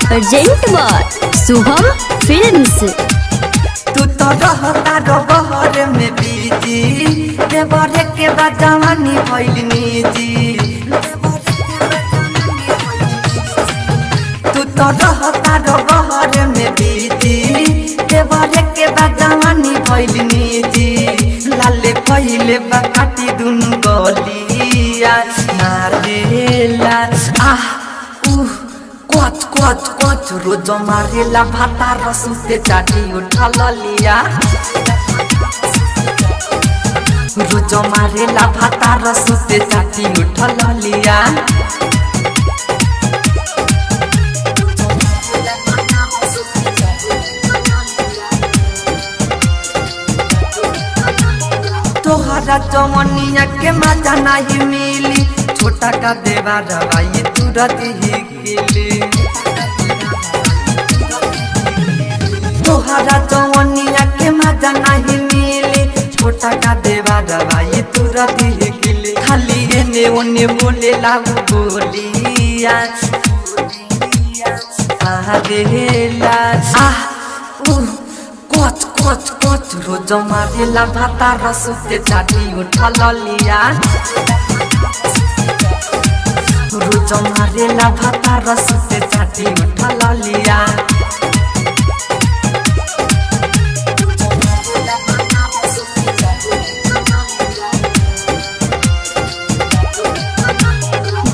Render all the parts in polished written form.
Present by Shubham films. तू तो रहता बहर में बीजी देवरे के बाद जवानी भइल निजी। तू तो रहता बहर में बीजी देवरे के बाद जवानी भइल निजी। लाले पहिले बाटी दुनु गलिया नारेला आह कोच कोच कोच रोज मारेला भाता रसुते चाटी उठा लिया। रोज मारेला भाता रसुते चाटी उठा लिया। तोहरा जवनिया के मजा नहीं मिली छोटा का देवा रवाई तुरंत ही गिली। तोहरा जवनिया के मजा नहीं मिली छोटा का देवा रवाई तुरंत ही गिली। खाली एने ओने बोले लागू बोलिया आरेला आह कोच कोच कोच रोज मारेला भाता रसुते चाटी उठा लिया। रोज मारेला भाता रसुते चाटी उठा लिया।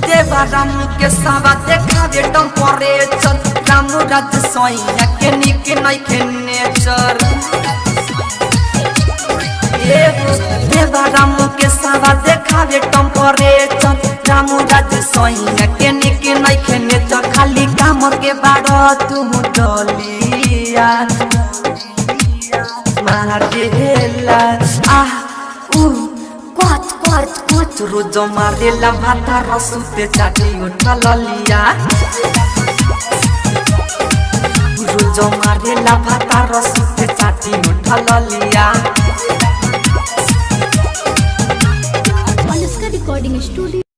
देवा रामू के सावा देखावे टेम्परेचर रामू राज सोइया के निक नइखे नेचर। देवा रामू के सावा देखावे टेम्परेचर रामू राज सोइया के निक नइखे नेचर। खाली काम के बारो तू डलिया मारेला आह कोच कोच कोच रोज मारेला भाता रसुते चाटी उठा लिया। रोज मारेला भाता रसुते चाटी उठा लिया।